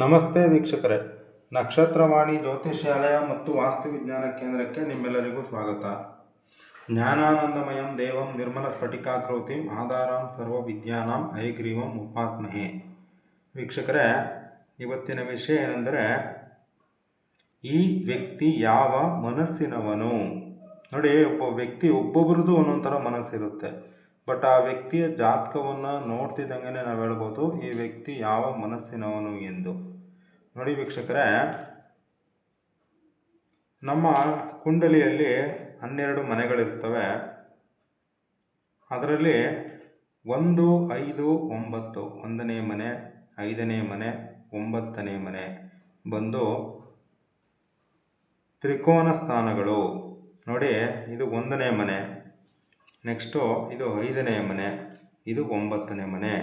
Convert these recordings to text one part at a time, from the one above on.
ನಮಸ್ತೆ ವೀಕ್ಷಕರೇ, ನಕ್ಷತ್ರವಾಣಿ ಜ್ಯೋತಿಷ್ಯಾಲಯ ಮತ್ತು ವಾಸ್ತುವಿಜ್ಞಾನ ಕೇಂದ್ರಕ್ಕೆ ನಿಮ್ಮೆಲ್ಲರಿಗೂ ಸ್ವಾಗತ. ಜ್ಞಾನಾನಂದಮಯಂ ದೇವಂ ನಿರ್ಮಲ ಸ್ಫಟಿಕಾಕೃತಿಂ ಆಧಾರಂ ಸರ್ವವಿದ್ಯಾನಾಂ ಹಯಗ್ರೀವಂ ಉಪಾಸ್ಮಹೇ. ವೀಕ್ಷಕರೇ, ಇವತ್ತಿನ ವಿಷಯ ಏನೆಂದರೆ, ಈ ವ್ಯಕ್ತಿ ಯಾವ ಮನಸ್ಸಿನವನು. ನೋಡಿ, ಒಬ್ಬ ವ್ಯಕ್ತಿ ಒಬ್ಬೊಬ್ರದ್ದು ಒಂದೊಂದು ಥರ ಮನಸ್ಸಿರುತ್ತೆ. ಬಟ್ ಆ ವ್ಯಕ್ತಿಯ ಜಾತಕವನ್ನು ನೋಡ್ತಿದ್ದಂಗೆ ನಾವು ಹೇಳ್ಬೋದು ಈ ವ್ಯಕ್ತಿ ಯಾವ ಮನಸ್ಸಿನವನು ಎಂದು. ನೋಡಿ ವೀಕ್ಷಕರೇ, ನಮ್ಮ ಕುಂಡಲಿಯಲ್ಲಿ 12 ಮನೆಗಳಿರ್ತವೆ. ಅದರಲ್ಲಿ 1, 5, 9 1ನೇ ಮನೆ, 5ನೇ ಮನೆ, 9ನೇ ಮನೆ ಬಂದು ತ್ರಿಕೋನ ಸ್ಥಾನಗಳು. ನೋಡಿ, ಇದು 1ನೇ ಮನೆ, ನೆಕ್ಸ್ಟು ಇದು 5ನೇ ಮನೆ, ಇದು 9ನೇ ಮನೆ.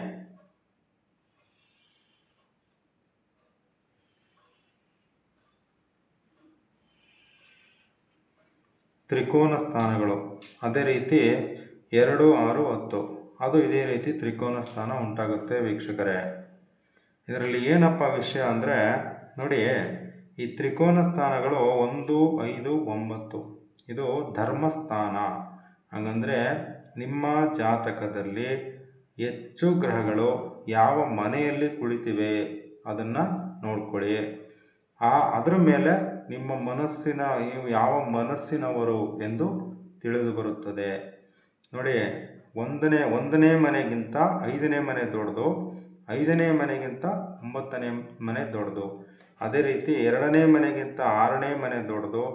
ತ್ರಿಕೋನ ಸ್ಥಾನಗಳು. ಅದೇ ರೀತಿ 2, 6, 10 ಅದು ಇದೇ ರೀತಿ ತ್ರಿಕೋನ ಸ್ಥಾನ ಉಂಟಾಗುತ್ತೆ ವೀಕ್ಷಕರೇ. ಇದರಲ್ಲಿ ಏನಪ್ಪ ವಿಷಯ ಅಂದರೆ, ನೋಡಿ, ಈ ತ್ರಿಕೋನ ಸ್ಥಾನಗಳು 1, 5, 9 ಇದು ಧರ್ಮಸ್ಥಾನ. ಹಾಗಂದರೆ ನಿಮ್ಮ ಜಾತಕದಲ್ಲಿ ಹೆಚ್ಚು ಗ್ರಹಗಳು ಯಾವ ಮನೆಯಲ್ಲಿ ಕುಳಿತಿವೆ ಅದನ್ನು ನೋಡ್ಕೊಳ್ಳಿ. ಅದರ ಮೇಲೆ ನಿಮ್ಮ ಮನಸ್ಸಿನ ನೀವು ಯಾವ ಮನಸ್ಸಿನವರು ಎಂದು ತಿಳಿದು ಬರುತ್ತದೆ. ನೋಡಿ, 1ನೇ ಮನೆಗಿಂತ 5ನೇ ಮನೆ ದೊಡ್ಡದು, 5ನೇ ಮನೆಗಿಂತ 9ನೇ ಮನೆ ದೊಡ್ಡದು. ಅದೇ ರೀತಿ 2ನೇ ಮನೆಗಿಂತ 6ನೇ ಮನೆ ದೊಡ್ಡದು,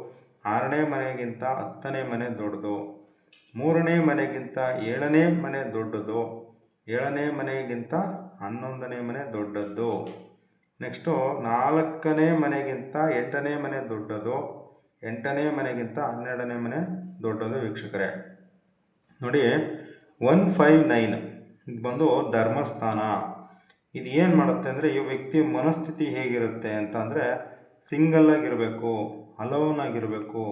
6ನೇ ಮನೆಗಿಂತ 10ನೇ ಮನೆ ದೊಡ್ಡದು, 3ನೇ ಮನೆಗಿಂತ 7ನೇ ಮನೆ ದೊಡ್ಡದು, 7ನೇ ಮನೆಗಿಂತ 11ನೇ ಮನೆ ದೊಡ್ಡದ್ದು. ನೆಕ್ಸ್ಟು 4ನೇ ಮನೆಗಿಂತ 8ನೇ ಮನೆ ದೊಡ್ಡದು, 8ನೇ ಮನೆಗಿಂತ 12ನೇ ಮನೆ ದೊಡ್ಡದು ವೀಕ್ಷಕರೇ. ನೋಡಿ, 159 ಇದು ಬಂದು ಧರ್ಮಸ್ಥಾನ. ಇದು ಏನು ಮಾಡುತ್ತೆ ಅಂದರೆ, ಈ ವ್ಯಕ್ತಿಯ ಮನಸ್ಥಿತಿ ಹೇಗಿರುತ್ತೆ ಅಂತ ಅಂದರೆ, ಸಿಂಗಲ್ಲಾಗಿರಬೇಕು, ಅಲೋನ್ ಆಗಿರಬೇಕು,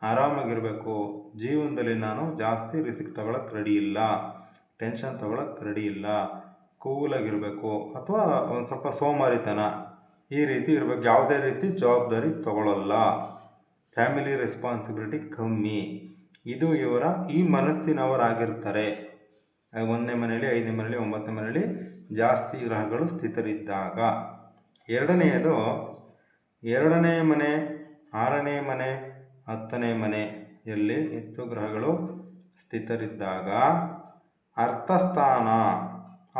ಆರಾಮಾಗಿರಬೇಕು, ಜೀವನದಲ್ಲಿ ನಾನು ಜಾಸ್ತಿ ರಿಸ್ಕ್ ತಗೊಳಕ್ಕೆ ರೆಡಿ ಇಲ್ಲ, ಟೆನ್ಷನ್ ತಗೊಳಕ್ಕೆ ರೆಡಿ ಇಲ್ಲ, ಕೂಲಾಗಿರಬೇಕು, ಅಥವಾ ಒಂದು ಸ್ವಲ್ಪ ಸೋಮಾರಿತನ ಈ ರೀತಿ ಇರಬೇಕು. ಯಾವುದೇ ರೀತಿ ಜವಾಬ್ದಾರಿ ತಗೊಳ್ಳಲ್ಲ, ಫ್ಯಾಮಿಲಿ ರೆಸ್ಪಾನ್ಸಿಬಿಲಿಟಿ ಕಮ್ಮಿ. ಇದು ಇವರ ಈ ಮನಸ್ಸಿನವರಾಗಿರ್ತಾರೆ. 1ನೇ ಮನೆಯಲ್ಲಿ, 5ನೇ ಮನೆಯಲ್ಲಿ, 9ನೇ ಮನೆಯಲ್ಲಿ ಜಾಸ್ತಿ ಗ್ರಹಗಳು ಸ್ಥಿತರಿದ್ದಾಗ. ಎರಡನೆಯದು 2ನೇ ಮನೆ, 6ನೇ ಮನೆ, 10ನೇ ಮನೆಯಲ್ಲಿ ಹೆಚ್ಚು ಗ್ರಹಗಳು ಸ್ಥಿತರಿದ್ದಾಗ. ಅರ್ಥಸ್ಥಾನ,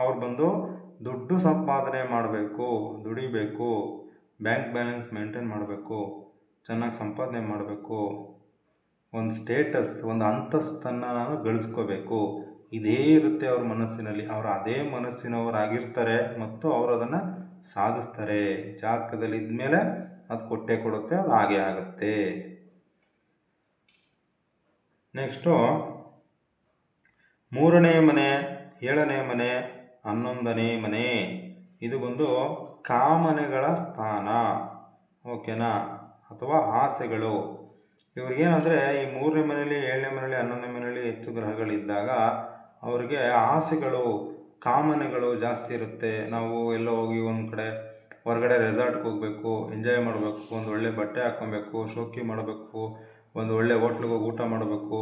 ಅವ್ರು ಬಂದು ದುಡ್ಡು ಸಂಪಾದನೆ ಮಾಡಬೇಕು, ದುಡಿಬೇಕು, ಬ್ಯಾಂಕ್ ಬ್ಯಾಲೆನ್ಸ್ ಮೇಂಟೈನ್ ಮಾಡಬೇಕು, ಚೆನ್ನಾಗಿ ಸಂಪಾದನೆ ಮಾಡಬೇಕು, ಒಂದು ಸ್ಟೇಟಸ್, ಒಂದು ಅಂತಸ್ತನ್ನು ನಾನು ಗಳಿಸ್ಕೋಬೇಕು, ಇದೇ ಇರುತ್ತೆ ಅವ್ರ ಮನಸ್ಸಿನಲ್ಲಿ. ಅವರು ಅದೇ ಮನಸ್ಸಿನವರಾಗಿರ್ತಾರೆ ಮತ್ತು ಅವರು ಅದನ್ನು ಸಾಧಿಸ್ತಾರೆ. ಜಾತಕದಲ್ಲಿ ಇದ್ಮೇಲೆ ಅದು ಕೊಟ್ಟೇ ಕೊಡುತ್ತೆ, ಅದು ಹಾಗೆ ಆಗುತ್ತೆ. ನೆಕ್ಸ್ಟು 3ನೇ ಮನೆ, 7ನೇ ಮನೆ, 11ನೇ ಮನೆ ಇದು ಬಂದು ಕಾಮನೆಗಳ ಸ್ಥಾನ. ಓಕೆನಾ, ಅಥವಾ ಆಸೆಗಳು. ಇವ್ರಿಗೇನಂದರೆ, ಈ 3ನೇ ಮನೆಯಲ್ಲಿ, 7ನೇ ಮನೆಯಲ್ಲಿ, 11ನೇ ಮನೆಯಲ್ಲಿ ಹೆಚ್ಚು ಗ್ರಹಗಳಿದ್ದಾಗ ಅವ್ರಿಗೆ ಆಸೆಗಳು, ಕಾಮನೆಗಳು ಜಾಸ್ತಿ ಇರುತ್ತೆ. ನಾವು ಎಲ್ಲೋ ಹೋಗಿ ಒಂದು ಕಡೆ ಹೊರಗಡೆ ರೆಸಾರ್ಟ್ಗೆ ಹೋಗಬೇಕು, ಎಂಜಾಯ್ ಮಾಡಬೇಕು, ಒಂದು ಒಳ್ಳೆ ಬಟ್ಟೆ ಹಾಕ್ಕೊಬೇಕು, ಶೋಕಿ ಮಾಡಬೇಕು, ಒಂದು ಒಳ್ಳೆ ಹೋಟ್ಲಿಗೆ ಹೋಗಿ ಊಟ ಮಾಡಬೇಕು,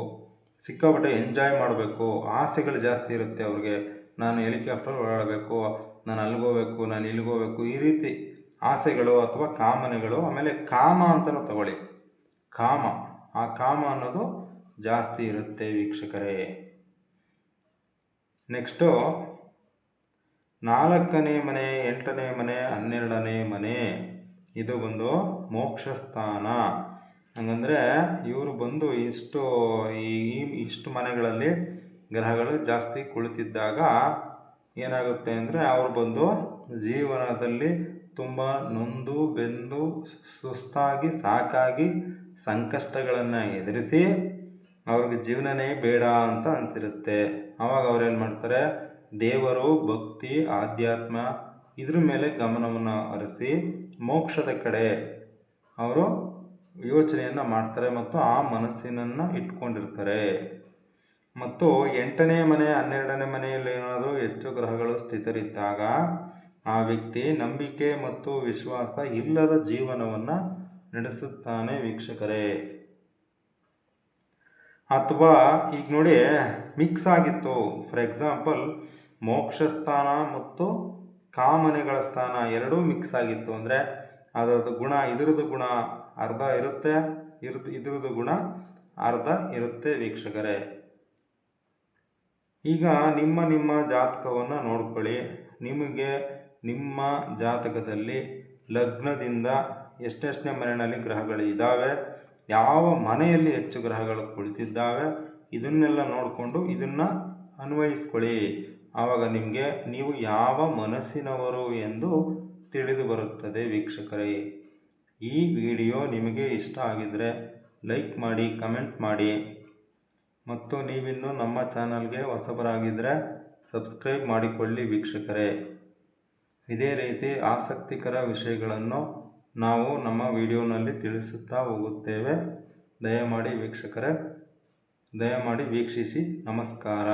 ಸಿಕ್ಕಾಪಟ್ಟೆ ಎಂಜಾಯ್ ಮಾಡಬೇಕು, ಆಸೆಗಳು ಜಾಸ್ತಿ ಇರುತ್ತೆ ಅವ್ರಿಗೆ. ನಾನು ಹೆಲಿಕಾಪ್ಟರ್ ಓಡಾಡಬೇಕು, ನಾನು ಅಲ್ಲಿಗೋಗ್ಬೇಕು, ನಾನು ಇಲ್ಲಿಗೋಗ್ಬೇಕು, ಈ ರೀತಿ ಆಸೆಗಳು ಅಥವಾ ಕಾಮನೆಗಳು. ಆಮೇಲೆ ಕಾಮ ಅಂತಲೂ ತಗೊಳ್ಳಿ, ಕಾಮ, ಆ ಕಾಮ ಅನ್ನೋದು ಜಾಸ್ತಿ ಇರುತ್ತೆ ವೀಕ್ಷಕರೇ. ನೆಕ್ಸ್ಟು 4ನೇ ಮನೆ, 8ನೇ ಮನೆ, 12ನೇ ಮನೆ ಇದು ಬಂದು ಮೋಕ್ಷ ಸ್ಥಾನ. ಹಂಗಂದರೆ ಇವರು ಬಂದು ಇಷ್ಟು ಮನೆಗಳಲ್ಲಿ ಗ್ರಹಗಳು ಜಾಸ್ತಿ ಕುಳಿತಿದ್ದಾಗ ಏನಾಗುತ್ತೆ ಅಂದರೆ, ಅವರು ಬಂದು ಜೀವನದಲ್ಲಿ ತುಂಬ ನೊಂದು ಬೆಂದು ಸುಸ್ತಾಗಿ ಸಾಕಾಗಿ ಸಂಕಷ್ಟಗಳನ್ನು ಎದುರಿಸಿ ಅವ್ರಿಗೆ ಜೀವನನೇ ಬೇಡ ಅಂತ ಅನಿಸಿರುತ್ತೆ. ಆವಾಗ ಅವ್ರೇನು ಮಾಡ್ತಾರೆ, ದೇವರು, ಭಕ್ತಿ, ಆಧ್ಯಾತ್ಮ ಇದ್ರ ಮೇಲೆ ಗಮನವನ್ನು ಹರಿಸಿ ಮೋಕ್ಷದ ಕಡೆ ಅವರು ಯೋಚನೆಯನ್ನು ಮಾಡ್ತಾರೆ ಮತ್ತು ಆ ಮನಸ್ಸಿನನ್ನು ಇಟ್ಕೊಂಡಿರ್ತಾರೆ. ಮತ್ತು 8ನೇ ಮನೆ, 12ನೇ ಮನೆಯಲ್ಲಿ ಏನಾದರೂ ಹೆಚ್ಚು ಗ್ರಹಗಳು ಸ್ಥಿತರಿದ್ದಾಗ ಆ ವ್ಯಕ್ತಿ ನಂಬಿಕೆ ಮತ್ತು ವಿಶ್ವಾಸ ಇಲ್ಲದ ಜೀವನವನ್ನು ನಡೆಸುತ್ತಾನೆ ವೀಕ್ಷಕರೇ. ಅಥವಾ ಈಗ ನೋಡಿ ಮಿಕ್ಸ್ ಆಗಿತ್ತು, ಫಾರ್ ಎಕ್ಸಾಂಪಲ್ ಮೋಕ್ಷ ಸ್ಥಾನ ಮತ್ತು ಕಾಮನೆಗಳ ಸ್ಥಾನ ಎರಡೂ ಮಿಕ್ಸ್ ಆಗಿತ್ತು ಅಂದರೆ ಅದರದ್ದು ಗುಣ ಇದರದ್ದು ಗುಣ ಅರ್ಧ ಇರುತ್ತೆ, ಇದರದ್ದು ಗುಣ ಅರ್ಧ ಇರುತ್ತೆ ವೀಕ್ಷಕರೇ. ಈಗ ನಿಮ್ಮ ಜಾತಕವನ್ನು ನೋಡ್ಕೊಳ್ಳಿ. ನಿಮಗೆ ನಿಮ್ಮ ಜಾತಕದಲ್ಲಿ ಲಗ್ನದಿಂದ ಎಷ್ಟೆಷ್ಟನೇ ಮನೆಯಲ್ಲಿ ಗ್ರಹಗಳು ಇದ್ದಾವೆ, ಯಾವ ಮನೆಯಲ್ಲಿ ಹೆಚ್ಚು ಗ್ರಹಗಳು ಕುಳಿತಿದ್ದಾವೆ, ಇದನ್ನೆಲ್ಲ ನೋಡಿಕೊಂಡು ಇದನ್ನು ಅನ್ವಯಿಸ್ಕೊಳ್ಳಿ. ಆವಾಗ ನಿಮಗೆ ನೀವು ಯಾವ ಮನಸ್ಸಿನವರು ಎಂದು ತಿಳಿದು ಬರುತ್ತದೆ ವೀಕ್ಷಕರೇ. ಈ ವಿಡಿಯೋ ನಿಮಗೆ ಇಷ್ಟ ಆಗಿದ್ದರೆ ಲೈಕ್ ಮಾಡಿ, ಕಮೆಂಟ್ ಮಾಡಿ, ಮತ್ತು ನೀವಿನ್ನೂ ನಮ್ಮ ಚಾನಲ್ಗೆ ಹೊಸಬರಾಗಿದ್ದರೆ ಸಬ್ಸ್ಕ್ರೈಬ್ ಮಾಡಿಕೊಳ್ಳಿ ವೀಕ್ಷಕರೇ. ಇದೇ ರೀತಿ ಆಸಕ್ತಿಕರ ವಿಷಯಗಳನ್ನು ನಾವು ನಮ್ಮ ವಿಡಿಯೋನಲ್ಲಿ ತಿಳಿಸುತ್ತಾ ಹೋಗುತ್ತೇವೆ. ದಯಮಾಡಿ ವೀಕ್ಷಕರೇ, ದಯಮಾಡಿ ವೀಕ್ಷಿಸಿ. ನಮಸ್ಕಾರ.